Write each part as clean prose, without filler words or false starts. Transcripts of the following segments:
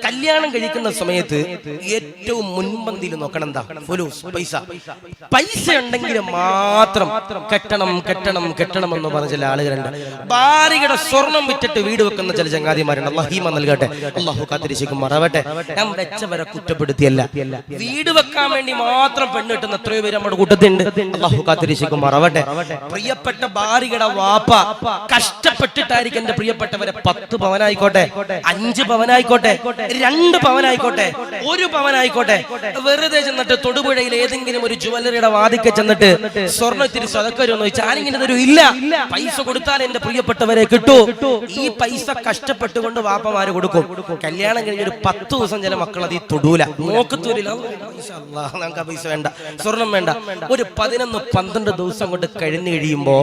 കല്യാണം കഴിക്കുന്ന സമയത്ത് ഏറ്റവും മുൻപന്തിയിൽ നോക്കണം എന്താ? ഫുലൂസ്, പൈസ. പൈസ ഉണ്ടെങ്കിൽ മാത്രം കെട്ടണം കെട്ടണം കെട്ടണം എന്ന് പറഞ്ഞ ചില ആളുകളുണ്ട്. ഭാര്യയുടെ സ്വർണം വിറ്റിട്ട് വീട് വെക്കുന്ന ചില ചങ്ങാതിമാരുണ്ട്. അല്ലാഹു ഈമാൻ നൽകട്ടെ, അല്ലാഹു കാത്തിരിശിക്കും മറവട്ടെ. ഞാൻ വെച്ചവരെ കുറ്റപ്പെടുത്തിയല്ല, വീട് വെക്കാൻ വേണ്ടി മാത്രം പെണ്ണ് കിട്ടുന്ന എത്രയോ പേര് നമ്മുടെ കൂട്ടത്തിലുണ്ട്. അല്ലാഹു കാത്തിരിശിക്കും മറവട്ടെ. പ്രിയപ്പെട്ട ഭാര്യയുടെ വാപ്പ കഷ്ടപ്പെട്ടിട്ടായിരിക്കും എന്റെ പ്രിയപ്പെട്ടവരെ 10 പവനായിക്കോട്ടെ, 5 പവനായിക്കോട്ടെ, 2 പവനായിക്കോട്ടെ, 1 പവനായിക്കോട്ടെ, വെറുതെ ചെന്നിട്ട് തൊടുപുഴയിൽ ഏതെങ്കിലും ഒരു ജുവലറിയുടെ വാതിക്കെ ചെന്നിട്ട് സ്വർണ്ണത്തിരി സ്വതക്കരുന്ന് ചോദിച്ചാൽ ആരെങ്കിലും തരൂ? ഇല്ല. പൈസ കൊടുത്താൽ എന്റെ പ്രിയപ്പെട്ടവരെ കിട്ടൂ. ഈ പൈസ കഷ്ടപ്പെട്ടുകൊണ്ട് വാപ്പമാര് കൊടുക്കും. കല്യാണം കഴിഞ്ഞൊരു 10 ദിവസം ചില മക്കൾ അത് തൊടൂല, നോക്കത്തൂരില്ല. നമുക്ക് പൈസ വേണ്ട, സ്വർണം വേണ്ട. ഒരു 11-12 ദിവസം കൊണ്ട് കഴിഞ്ഞു കഴിയുമ്പോ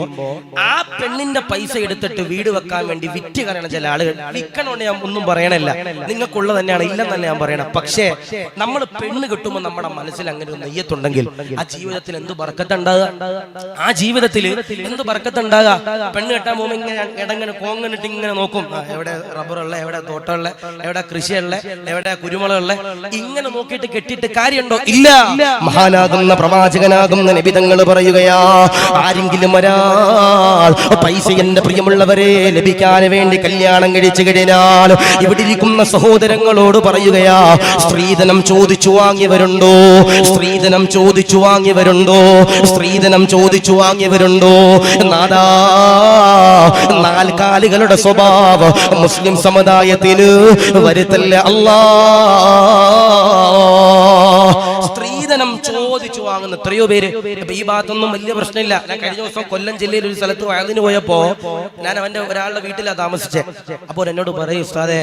ആ പെണ്ണിന്റെ പൈസ എടുത്തിട്ട് വീട് വെക്കാൻ വേണ്ടി വിറ്റ് കളയണ ചില ആളുകൾ. വിൽക്കണോണ്ട് ഞാൻ ഒന്നും പറയണല്ല, നിങ്ങൾക്കുള്ളത് തന്നെയാണ്, ഇല്ലെന്നല്ല ഞാൻ പറയണം. പക്ഷേ നമ്മൾ പെണ്ണ് കിട്ടുമ്പോൾ നമ്മുടെ മനസ്സിൽ അങ്ങനെ ഒരു നെയ്യത്തുണ്ടെങ്കിൽ ആ ജീവിതത്തിൽ എന്ത് ബർക്കത്തുണ്ടാകുക? ആ ജീവിതത്തിൽ എന്ത് ബർക്കത്തുണ്ടാകുക? പെണ്ണ് കെട്ടാൻ പോകുമ്പോൾ ഇങ്ങനെ ഇടങ്ങനെ കോങ്ങനിട്ട് ഇങ്ങനെ നോക്കും, എവിടെ റബ്ബറുള്ള, എവിടെ തോട്ടമുള്ള, എവിടെ കൃഷിയുള്ള, എവിടെ കുരുമുളകുള്ള, ഇങ്ങനെ നോക്കിയിട്ട് കെട്ടിയിട്ട് കാര്യമുണ്ടോ? ഇല്ല. മഹാനാകുന്ന പ്രവാചകനാകുന്ന നബി തങ്ങൾ പറയുകയാ, ആരെങ്കിലും ഒരാൾ പൈസ എന്റെ പ്രിയമുള്ളവരെ ലഭിക്കാൻ വേണ്ടി കല്യാണം കഴിച്ചു കഴിഞ്ഞാൽ ഇവിടെ ഇരിക്കുന്ന സഹോദരങ്ങളോട് പറയുകയാ, സ്ത്രീധനം ചോദിച്ചു വാങ്ങിയവരുണ്ടോ? സ്ത്രീധനം ചോദിച്ചു വാങ്ങിയവരുണ്ടോ? സ്ത്രീധനം ചോദിച്ചു വാങ്ങിയവരുണ്ടോ? നാദാ, നാൽക്കാലികളുടെ സ്വഭാവം മുസ്ലിം സമുദായത്തിന് വരുത്തല്ല അല്ലാ. സ്ത്രീധനം ചോദിച്ചു വാങ്ങുന്ന എത്രയോ പേര്. ഈ ഭാഗത്തൊന്നും വലിയ പ്രശ്നമില്ല. ഞാൻ കഴിഞ്ഞ ദിവസം കൊല്ലം ജില്ലയിൽ ഒരു സ്ഥലത്ത് വയലിന് പോയപ്പോ ഞാൻ അവന്റെ ഒരാളുടെ വീട്ടിലാണ് താമസിച്ചേ. അപ്പോൾ എന്നോട് പറയും, ഉസ്താദേ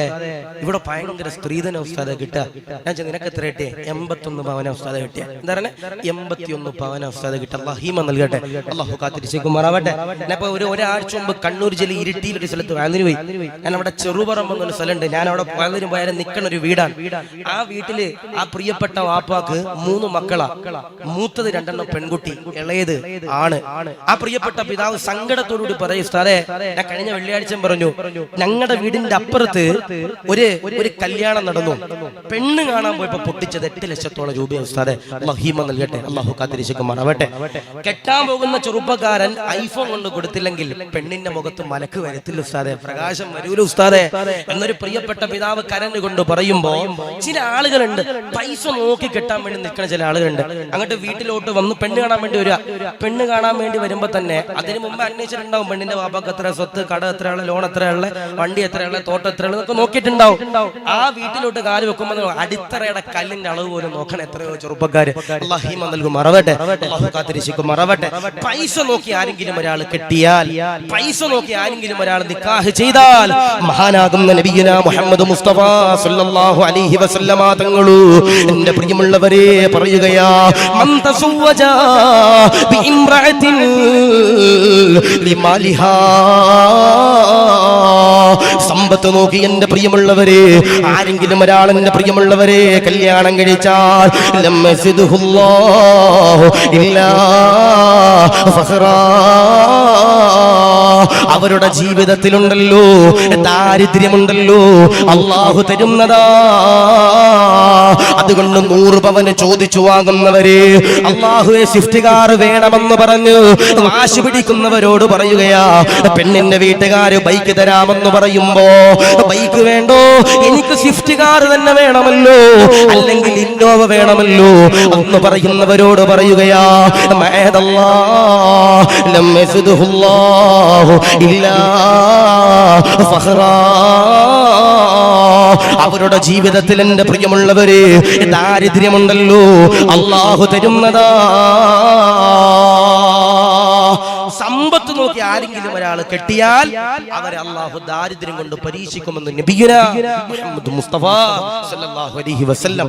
ഇവിടെ ഭയങ്കര സ്ത്രീധനം ഉസ്താദെ കിട്ടുക. ഞാൻ നിനക്ക് എത്ര കിട്ടിയേ? 81 പവന ഉസ്താദെ കിട്ടിയ. എന്താ പറഞ്ഞേ? 81 പവന ഉസ്താദെ കിട്ടുക. അല്ലാഹു ഈമാൻ നൽകട്ടെ, അല്ലാഹു കാത്തിരിശിക്കുമാറാവട്ടെ. ഞാൻ ഇപ്പൊ ഒരാഴ്ച മുമ്പ് കണ്ണൂർ ജില്ല ഇരിട്ടിയിൽ ഒരു സ്ഥലത്ത് വയലിന് പോയി. ഞാൻ അവിടെ ചെറുപറമ്പ് എന്നൊരു സ്ഥലമുണ്ട്. ഞാൻ അവിടെ വയലിന് പോയാലും നിൽക്കണ ഒരു വീടാണ്. ആ വീട്ടില് ആ പ്രിയപ്പെട്ട വാപ്പാക്ക് 3 മക്കളാ. മൂത്തത് 2 പെൺകുട്ടി, ഇളയത് ആണ്. ആ പ്രിയപ്പെട്ട പിതാവ് സങ്കടത്തോടുകൂടി പറയും, ഉസ്താദേ ഞാൻ കഴിഞ്ഞ വെള്ളിയാഴ്ച പറഞ്ഞു, ഞങ്ങളുടെ വീടിന്റെ അപ്പുറത്ത് ഒരു കല്യാണം നടന്നു. പെണ്ണ് കാണാൻ പോയപ്പോ പൊട്ടിച്ചത് 8 ലക്ഷത്തോളം രൂപയാണ് ഉസ്താദേ. അല്ലാഹു ഈമാൻ നൽകട്ടെ, അല്ലാഹു കാത്തിരിശിക്കുമാറാവട്ടെ. കെട്ടാൻ പോകുന്ന ചെറുപ്പക്കാരൻ ഐഫോൺ കൊണ്ട് കൊടുത്തില്ലെങ്കിൽ പെണ്ണിന്റെ മുഖത്ത് മലക്ക് വരത്തില്ല ഉസ്താദേ, പ്രകാശം വരൂല ഉസ്താദേ എന്നൊരു പ്രിയപ്പെട്ട പിതാവ് കരഞ്ഞുകൊണ്ട് പറയുമ്പോ ചില ആളുകളുണ്ട് പൈസ നോക്കി കെട്ടാൻ വേണ്ടി നിൽക്കുന്ന ചില ആളുകളുണ്ട്. അങ്ങോട്ട് വീട്ടിലോട്ട് വന്ന് പെണ്ണ് കാണാൻ വേണ്ടി വരിക. പെണ്ണ് കാണാൻ വേണ്ടി വരുമ്പോ തന്നെ അതിന് മുമ്പ് അന്വേഷിച്ചിട്ടുണ്ടാവും പെണ്ണിന്റെ വാപ്പാക്ക് എത്ര സ്വത്ത്, കട എത്രയുള്ള, ലോൺ എത്രയുള്ള, വണ്ടി എത്രയുള്ള, തോട്ടം എത്രയുള്ള എന്നൊക്കെ നോക്കിയിട്ടുണ്ടാവും. ആ വീട്ടിലോട്ട് കാല് വെക്കുമ്പോൾ അടിത്തറയുടെ കല്ലിന്റെ അളവ് പോലും നോക്കണ എത്രയോ ചെറുപ്പക്കാര്. അല്ലാഹു ഈമാൻ നൽകും മറവട്ടെ, അല്ലാഹു കാത്തിരിശിക്കും മറവട്ടെ. പൈസ നോക്കി ആരെങ്കിലും ഒരാൾ കെട്ടിയാൽ, പൈസ നോക്കി ആരെങ്കിലും ഒരാൾ നിക്കാഹ് ചെയ്താൽ, മഹാനാകുന്ന നബിയുനാ മുഹമ്മദ് മുസ്തഫ സല്ലല്ലാഹു അലൈഹി വസല്ലമ തങ്ങളു എന്റെ പ്രിയമുള്ളവരെ പറയുകയാ, മൻ തസവ്വജ ബിഇംറഅത്തിൻ ലിമാലിഹാ, സമ്പത്ത് നോക്കി എന്റെ പ്രിയമുള്ളവരെ ആരെങ്കിലും ഒരാൾ എന്റെ പ്രിയമുള്ളവരെ കല്യാണം കഴിച്ചാൽ ലം യസിദുഹുല്ലാഹു ഇല്ലാ ഫഖറാ, അവരുടെ ജീവിതത്തിലുണ്ടല്ലോ ദാരിദ്ര്യമുണ്ടല്ലോ അല്ലാഹു തരുന്നതാ. അതുകൊണ്ട് 100 പവന് ചോദിച്ചു വാങ്ങുന്നവര്, അല്ലാഹുവേ സ്വിഫ്റ്റ് കാർ വേണമെന്ന് പറഞ്ഞ് വാശി പിടിക്കുന്നവരോട് പറയുകയാ, പെണ്ണിന്റെ വീട്ടുകാര് ബൈക്ക് തരാമെന്ന് പറയുമ്പോ ബൈക്ക് വേണ്ടോ, എനിക്ക് സ്വിഫ്റ്റ് കാർ തന്നെ വേണമല്ലോ, അല്ലെങ്കിൽ ഇന്നോവ വേണമല്ലോ എന്ന് പറയുന്നവരോട് പറയുകയാ, മഅദല്ലാഹ് ലം യസ്ദുഹുല്ലാഹു ഇല്ലാ ഫഖറാ, അവരുടെ ജീവിതത്തിൽ എന്റെ പ്രിയമുള്ളവര് ദാരിദ്ര്യമുണ്ടല്ലോ അല്ലാഹു തരുന്നതാ. സമ്പത്ത് നോക്കി ആരെങ്കിലും ഒരാൾ കെട്ടിയാൽ അവരെ അല്ലാഹു ദാരിദ്ര്യം കൊണ്ട് പരീക്ഷിക്കുമെന്ന് നബിയുനാ മുഹമ്മദ് മുസ്തഫ സല്ലല്ലാഹു അലൈഹി വസല്ലം.